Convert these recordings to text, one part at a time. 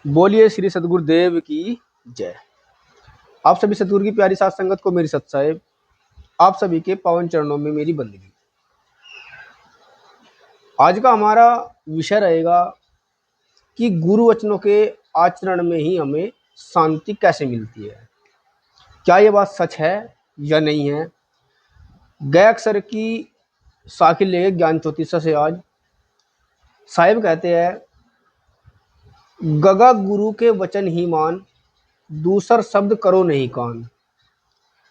बोलिए श्री सदगुरुदेव की जय। आप सभी सदगुरु की प्यारी साथ संगत को मेरी सत साहिब, आप सभी के पावन चरणों में मेरी बंदगी। आज का हमारा विषय रहेगा कि गुरु वचनों के आचरण में ही हमें शांति कैसे मिलती है। क्या ये बात सच है या नहीं है। गए अक्षर की साखी ले ज्ञान चौतीसा से आज साहिब कहते हैं, गगा गुरु के वचन ही मान, दूसर शब्द करो नहीं कान।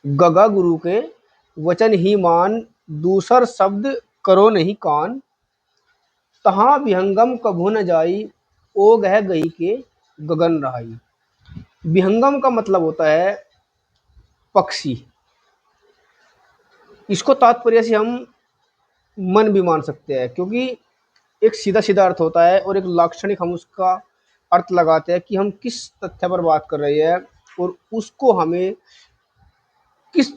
गगा गुरु के वचन ही मान, दूसर शब्द करो नहीं कान। तहाँ विहंगम कभू न जाई, ओ गह गई के गगन रहाई। विहंगम का मतलब होता है पक्षी। इसको तात्पर्य से हम मन भी मान सकते हैं, क्योंकि एक सीधा सीधा अर्थ होता है और एक लाक्षणिक हम उसका अर्थ लगाते हैं कि हम किस तथ्य पर बात कर रहे हैं और उसको हमें किस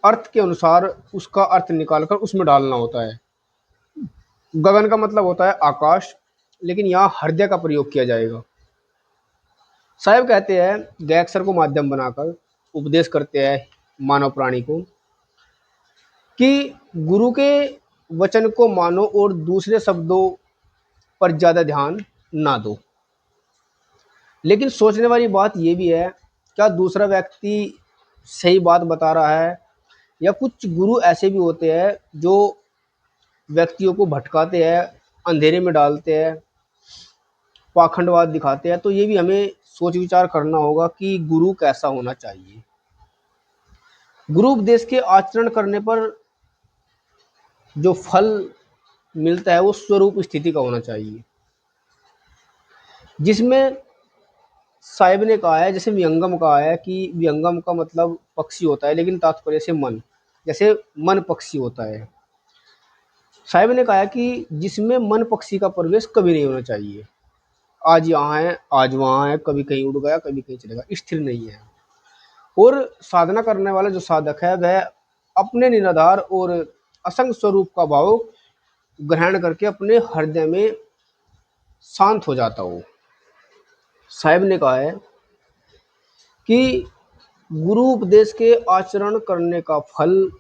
अर्थ के अनुसार उसका अर्थ निकालकर उसमें डालना होता है। गगन का मतलब होता है आकाश, लेकिन यहाँ हृदय का प्रयोग किया जाएगा। साहब कहते हैं, गैक्सर को माध्यम बनाकर उपदेश करते हैं मानव प्राणी को कि गुरु के वचन को मानो और दूसरे शब्दों पर ज़्यादा ध्यान ना दो। लेकिन सोचने वाली बात यह भी है, क्या दूसरा व्यक्ति सही बात बता रहा है, या कुछ गुरु ऐसे भी होते हैं जो व्यक्तियों को भटकाते हैं, अंधेरे में डालते हैं, पाखंडवाद दिखाते हैं। तो ये भी हमें सोच विचार करना होगा कि गुरु कैसा होना चाहिए। गुरु उपदेश के आचरण करने पर जो फल मिलता है वो स्वरूप स्थिति का होना चाहिए, जिसमें साहिब ने कहा है, जैसे विहंगम कहा है कि विहंगम का मतलब पक्षी होता है, लेकिन तात्पर्य से मन, जैसे मन पक्षी होता है। साहिब ने कहा है कि जिसमें मन पक्षी का प्रवेश कभी नहीं होना चाहिए। आज यहाँ है, आज वहाँ है, कभी कहीं उड़ गया, कभी कहीं चलेगा, स्थिर नहीं है। और साधना करने वाला जो साधक है वह अपने निराधार और असंग स्वरूप का भाव ग्रहण करके अपने हृदय में शांत हो जाता हो। साहिब ने कहा है कि गुरु उपदेश के आचरण करने का फल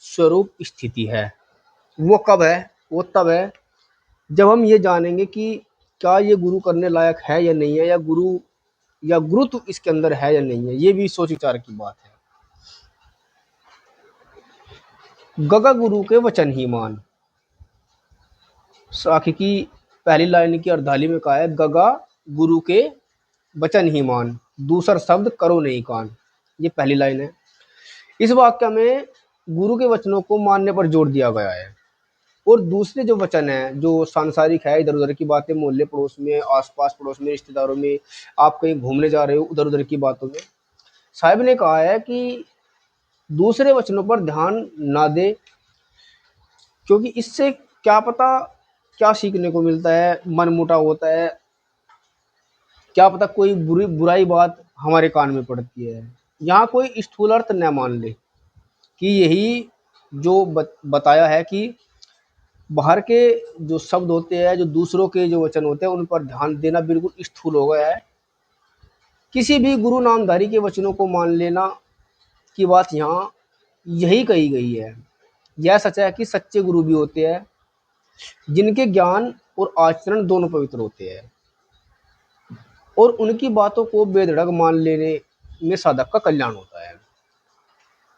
स्वरूप स्थिति है। वो कब है? वो तब है जब हम ये जानेंगे कि क्या ये गुरु करने लायक है या नहीं है, या गुरुत्व इसके अंदर है या नहीं है। ये भी सोच विचार की बात है। गगा गुरु के वचन ही मान, साखी की पहली लाइन की अर्धाली में कहा है, गगा गुरु के वचन ही मान, दूसर शब्द करो नहीं कान। ये पहली लाइन है। इस वाक्य में गुरु के वचनों को मानने पर जोर दिया गया है, और दूसरे जो वचन है जो सांसारिक है, इधर उधर की बातें, मोहल्ले पड़ोस में, आसपास पड़ोस में, रिश्तेदारों में, आप कहीं घूमने जा रहे हो, उधर उधर की बातों में, साहिब ने कहा है कि दूसरे वचनों पर ध्यान ना दे, क्योंकि इससे क्या पता क्या सीखने को मिलता है, मन मुटाव होता है, क्या पता कोई बुराई बात हमारे कान में पड़ती है। यहाँ कोई स्थूल अर्थ न मान ले कि यही जो बताया है कि बाहर के जो शब्द होते हैं, जो दूसरों के जो वचन होते हैं, उन पर ध्यान देना बिल्कुल स्थूल हो गया है। किसी भी गुरु नामधारी के वचनों को मान लेना की बात यहाँ यही कही गई है। यह सच है कि सच्चे गुरु भी होते हैं जिनके ज्ञान और आचरण दोनों पवित्र होते हैं, और उनकी बातों को बेधड़क मान लेने में साधक का कल्याण होता है।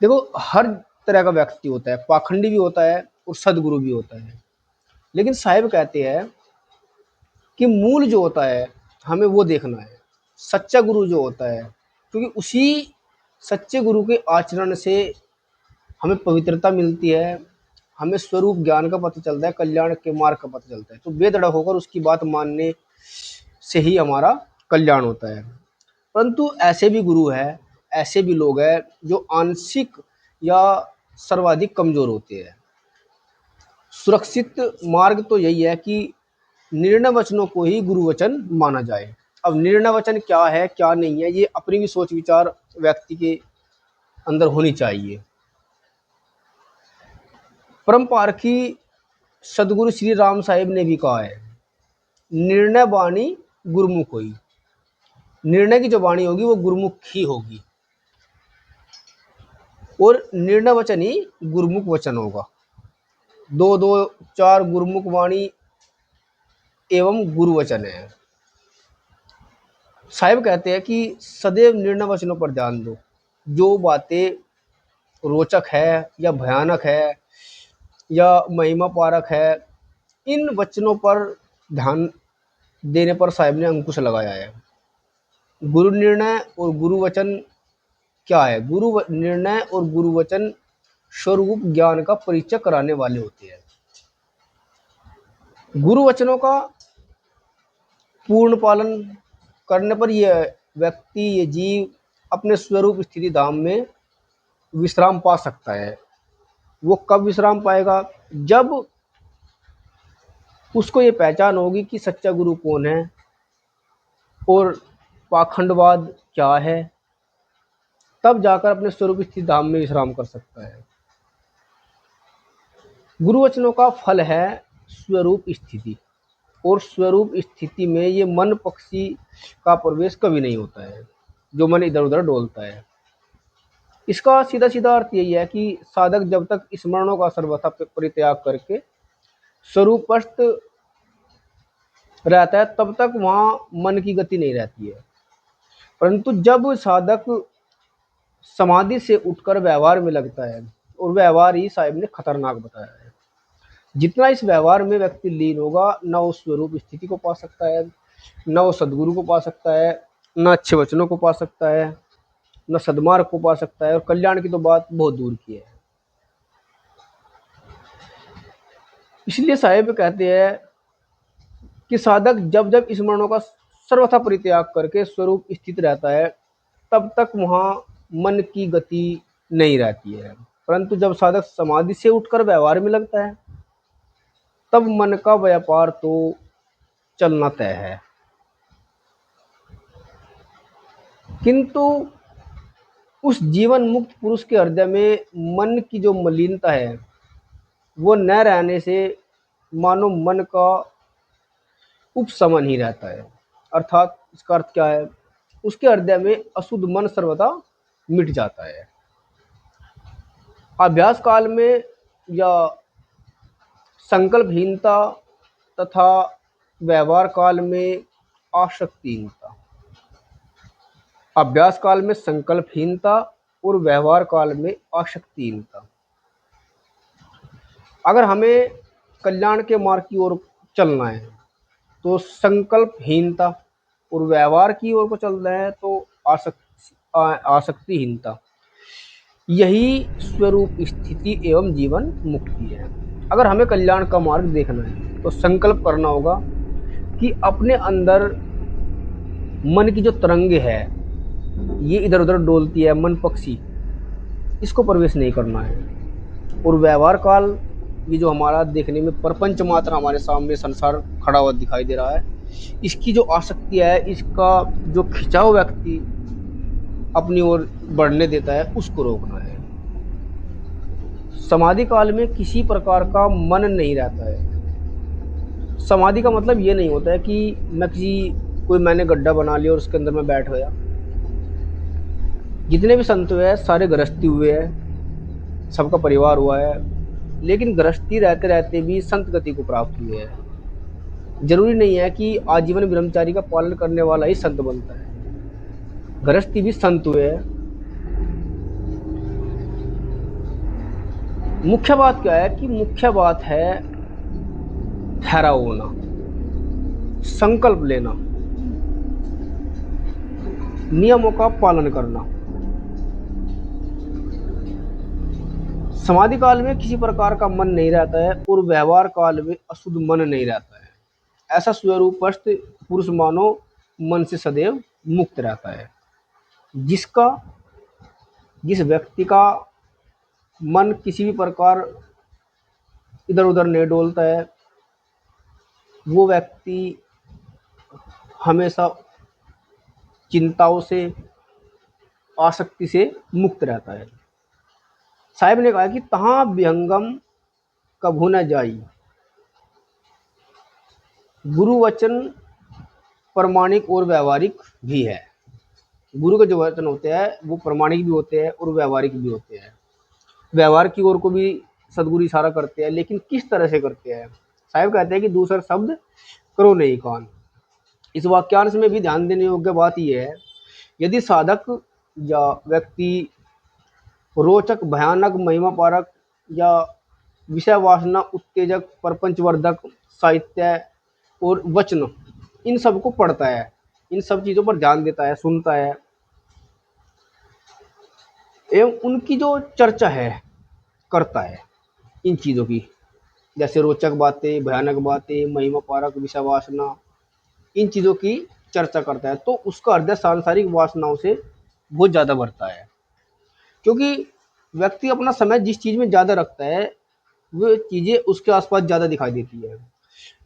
देखो, हर तरह का व्यक्ति होता है, पाखंडी भी होता है और सदगुरु भी होता है। लेकिन साहिब कहते हैं कि मूल जो होता है हमें वो देखना है, सच्चा गुरु जो होता है, क्योंकि उसी सच्चे गुरु के आचरण से हमें पवित्रता मिलती है, हमें स्वरूप ज्ञान का पता चलता है, कल्याण के मार्ग का पता चलता है। तो बेधड़क होकर उसकी बात मानने से ही हमारा कल्याण होता है। परंतु ऐसे भी गुरु हैं, ऐसे भी लोग हैं जो आंशिक या सर्वाधिक कमजोर होते हैं। सुरक्षित मार्ग तो यही है कि निर्णय वचनों को ही गुरु वचन माना जाए। अब निर्णय वचन क्या है क्या नहीं है, ये अपनी भी सोच विचार व्यक्ति के अंदर होनी चाहिए। परम पारखी सदगुरु श्री राम साहिब ने भी कहा है, निर्णय बानी गुरमुख होई। निर्णय की जो वाणी होगी वो गुरुमुख ही होगी, और निर्णय वचन ही गुरुमुख वचन होगा। दो दो चार गुरुमुख वाणी एवं गुरु वचन है। साहिब कहते हैं कि सदैव निर्णय वचनों पर ध्यान दो। जो बातें रोचक है या भयानक है या महिमा पारक है, इन वचनों पर ध्यान देने पर साहिब ने अंकुश लगाया है। गुरु निर्णय और गुरु वचन क्या है? निर्णय और गुरु वचन स्वरूप ज्ञान का परिचय कराने वाले होते हैं। गुरु वचनों का पूर्ण पालन करने पर यह व्यक्ति, ये जीव अपने स्वरूप स्थिति धाम में विश्राम पा सकता है। वो कब विश्राम पाएगा? जब उसको ये पहचान होगी कि सच्चा गुरु कौन है और पाखंडवाद क्या है, तब जाकर अपने स्वरूप स्थिति धाम में विश्राम कर सकता है। गुरु वचनों का फल है स्वरूप स्थिति, और स्वरूप स्थिति में ये मन पक्षी का प्रवेश कभी नहीं होता है, जो मन इधर उधर डोलता है। इसका सीधा सीधा अर्थ यही है कि साधक जब तक स्मरणों का सर्वथा परित्याग करके स्वरूपस्थ रहता है, तब तक वहाँ मन की गति नहीं रहती है। परंतु जब साधक समाधि से उठकर व्यवहार में लगता है, और व्यवहार ही साहिब ने खतरनाक बताया है, जितना इस व्यवहार में व्यक्ति लीन होगा, न उस स्वरूप स्थिति को पा सकता है, न वो सदगुरु को पा सकता है, न अच्छे वचनों को पा सकता है, न सद्मार्ग को पा सकता है, और कल्याण की तो बात बहुत दूर की है। इसलिए साहिब कहते हैं कि साधक जब जब स्मरणों का सर्वथा परित्याग करके स्वरूप स्थित रहता है, तब तक वहाँ मन की गति नहीं रहती है। परंतु जब साधक समाधि से उठकर व्यवहार में लगता है, तब मन का व्यापार तो चलना तय है। किंतु उस जीवन मुक्त पुरुष के हृदय में मन की जो मलिनता है, वो न रहने से मानो मन का उपशमन ही रहता है। अर्थात इसका अर्थ क्या है? उसके हृदय में अशुद्ध मन सर्वदा मिट जाता है। अभ्यास काल में या संकल्पहीनता तथा व्यवहार काल में आसक्तिहीनता, अभ्यास काल में संकल्पहीनता और व्यवहार काल में आसक्तिहीनता। अगर हमें कल्याण के मार्ग की ओर चलना है तो संकल्पहीनता, और व्यवहार की ओर को चलना है तो आसक्तिहीनता, यही स्वरूप स्थिति एवं जीवन मुक्ति है। अगर हमें कल्याण का मार्ग देखना है तो संकल्प करना होगा कि अपने अंदर मन की जो तरंगे है, ये इधर उधर डोलती है, मन पक्षी, इसको प्रवेश नहीं करना है। और व्यवहार काल, ये जो हमारा देखने में प्रपंच मात्र हमारे सामने संसार खड़ा हुआ दिखाई दे रहा है, इसकी जो आसक्ति है, इसका जो खिंचाव व्यक्ति अपनी ओर बढ़ने देता है, उसको रोकना है। समाधि काल में किसी प्रकार का मन नहीं रहता है। समाधि का मतलब ये नहीं होता है कि मैंने गड्ढा बना लिया और उसके अंदर मैं बैठ गया। जितने भी संत हुए हैं सारे गृहस्थी हुए हैं, सबका परिवार हुआ है, लेकिन गृहस्थी रहते रहते भी संत गति को प्राप्त हुए हैं। जरूरी नहीं है कि आजीवन ब्रह्मचारी का पालन करने वाला ही संत बनता है, गृहस्थी भी संत हुए हैं। मुख्य बात क्या है? कि मुख्य बात है ठहराव होना, संकल्प लेना, नियमों का पालन करना। समाधि काल में किसी प्रकार का मन नहीं रहता है और व्यवहार काल में अशुद्ध मन नहीं रहता है। ऐसा स्वरूपस्थ पुरुष मानो मन से सदैव मुक्त रहता है। जिस व्यक्ति का मन किसी भी प्रकार इधर उधर नहीं डोलता है, वो व्यक्ति हमेशा चिंताओं से, आसक्ति से मुक्त रहता है। साहिब ने कहा कि तहाँ विहंगम कभू न जाई, गुरु वचन प्रमाणिक और व्यवहारिक भी है। गुरु के जो वचन होते हैं वो प्रामाणिक भी होते हैं और व्यवहारिक भी होते हैं। व्यवहार की ओर को भी सदगुरु इशारा करते हैं, लेकिन किस तरह से करते हैं। साहिब कहते हैं कि दूसरा शब्द करो नहीं कान। इस वाक्यांश में भी ध्यान देने योग्य बात यह है, यदि साधक या व्यक्ति रोचक, भयानक, महिमा पारक या विषय वासना उत्तेजक, प्रपंचवर्धक साहित्य और वचन, इन सब को पढ़ता है, इन सब चीज़ों पर ध्यान देता है, सुनता है एवं उनकी जो चर्चा है करता है, इन चीज़ों की, जैसे रोचक बातें, भयानक बातें, महिमा पारक, विषय वासना, इन चीज़ों की चर्चा करता है, तो उसका हृदय सांसारिक वासनाओं से बहुत ज़्यादा भरता है। क्योंकि व्यक्ति अपना समय जिस चीज़ में ज़्यादा रखता है वो चीज़ें उसके आसपास ज़्यादा दिखाई देती है।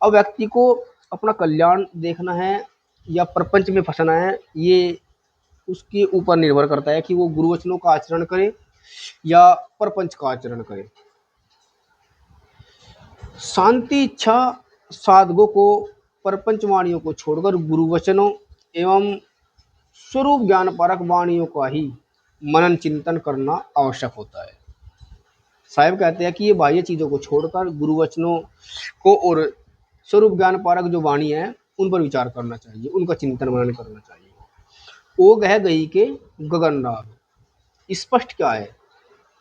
अब व्यक्ति को अपना कल्याण देखना है या प्रपंच में फंसना है, ये उसके ऊपर निर्भर करता है कि वो गुरुवचनों का आचरण करे या प्रपंच का आचरण करे। शांति इच्छा साधकों को प्रपंच वाणियों को छोड़कर गुरुवचनों एवं स्वरूप ज्ञान परक वाणियों का ही मनन चिंतन करना आवश्यक होता है। साहिब कहते हैं कि ये बाह्य चीज़ों को छोड़कर गुरुवचनों को और स्वरूप ज्ञान पारक जो वाणी है उन पर विचार करना चाहिए, उनका चिंतन मनन करना चाहिए। ओ गह गई के गगन राग, स्पष्ट क्या है,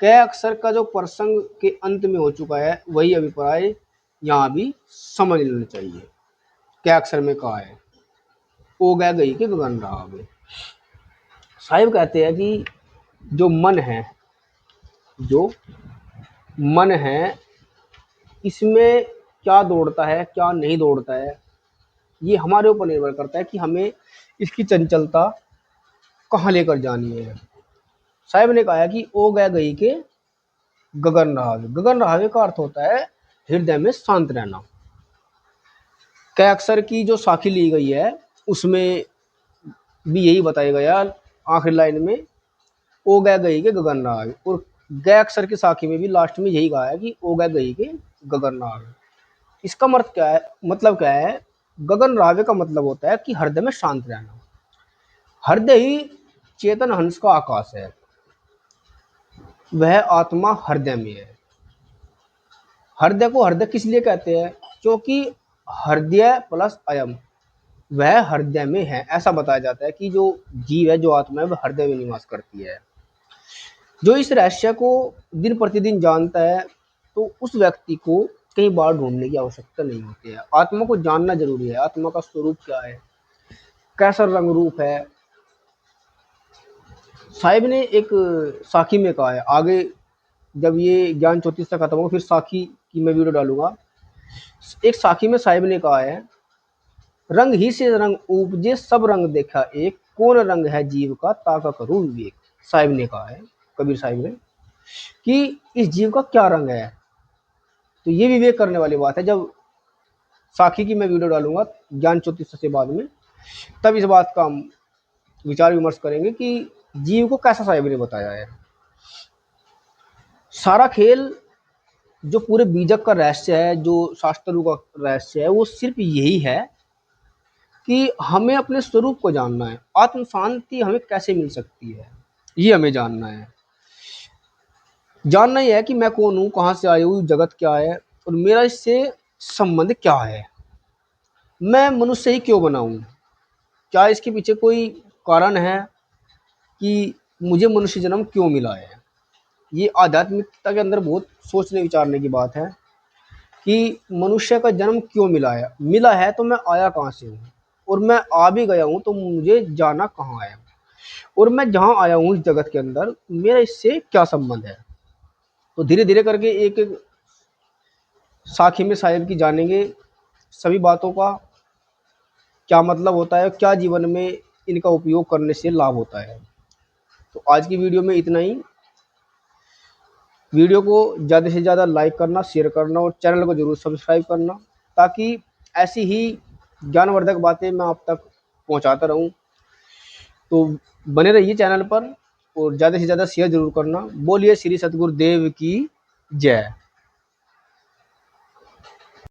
कै अक्षर का जो प्रसंग के अंत में हो चुका है वही अभिप्राय यहाँ भी समझ लेना चाहिए। कै अक्षर में कहा है, ओ गह गई के गगन राग। साहिब कहते हैं कि जो मन है, जो मन है इसमें क्या दौड़ता है क्या नहीं दौड़ता है, ये हमारे ऊपर निर्भर करता है कि हमें इसकी चंचलता कहाँ लेकर जानी है। साहिब ने कहा है कि ओ गह गई के गगन राग। गगन राग का अर्थ होता है हृदय में शांत रहना। कै अक्षर की जो साखी ली गई है उसमें भी यही बताया गया आखिरी लाइन में, ओ गह गई के गगन राग, और गै अक्षर की साखी में भी लास्ट में यही कहा है कि ओ गह गई के गगन राग। इसका मतलब क्या है, मतलब क्या है, गगन राग का मतलब होता है कि हृदय में शांत रहना। हृदय ही चेतन हंस का आकाश है, वह आत्मा हृदय में है। हृदय को हृदय किस लिए कहते हैं, क्योंकि हृदय प्लस अयम, वह हृदय में है। ऐसा बताया जाता है कि जो जीव है, जो आत्मा है, वह हृदय में निवास करती है। जो इस रहस्य को दिन प्रतिदिन जानता है तो उस व्यक्ति को कई बार ढूंढने की आवश्यकता नहीं होती है। आत्मा को जानना जरूरी है, आत्मा का स्वरूप क्या है, कैसा रंग रूप है। साहिब ने एक साखी में कहा है, आगे जब ये ज्ञान 34 तक खत्म हो फिर साखी की मैं वीडियो डालूंगा। एक साखी में साहिब ने कहा है, रंग ही से रंग उपजे सब रंग देखा एक, कौन रंग है जीव का ताका करूं विवेक। साहिब ने कहा है, कबीर साहिब ने, कि इस जीव का क्या रंग है। तो ये विवेक करने वाली बात है। जब साखी की मैं वीडियो डालूंगा ज्ञान 34 से बाद में, तब इस बात का हम विचार विमर्श करेंगे कि जीव को कैसा साहिब ने बताया है। सारा खेल जो पूरे बीजक का रहस्य है, जो शास्त्रों का रहस्य है, वो सिर्फ यही है कि हमें अपने स्वरूप को जानना है। आत्म शांति हमें कैसे मिल सकती है, ये हमें जानना है। जानना ही है कि मैं कौन हूँ, कहाँ से आया हूँ, जगत क्या है और मेरा इससे संबंध क्या है। मैं मनुष्य ही क्यों बना हूँ, क्या इसके पीछे कोई कारण है कि मुझे मनुष्य जन्म क्यों मिला है। ये आध्यात्मिकता के अंदर बहुत सोचने विचारने की बात है कि मनुष्य का जन्म क्यों मिला है तो मैं आया कहाँ से हूँ, और मैं आ भी गया हूँ तो मुझे जाना कहाँ है, और मैं जहाँ आया हूँ इस जगत के अंदर मेरा इससे क्या संबंध है। तो धीरे धीरे करके एक एक साखी में साहिब की जानेंगे सभी बातों का क्या मतलब होता है, क्या जीवन में इनका उपयोग करने से लाभ होता है। तो आज की वीडियो में इतना ही। वीडियो को ज़्यादा से ज़्यादा लाइक करना, शेयर करना और चैनल को जरूर सब्सक्राइब करना, ताकि ऐसी ही ज्ञानवर्धक बातें मैं आप तक पहुंचाता रहूं। तो बने रहिए चैनल पर और ज़्यादा से ज़्यादा शेयर जरूर करना। बोलिए श्री सतगुरुदेव की जय।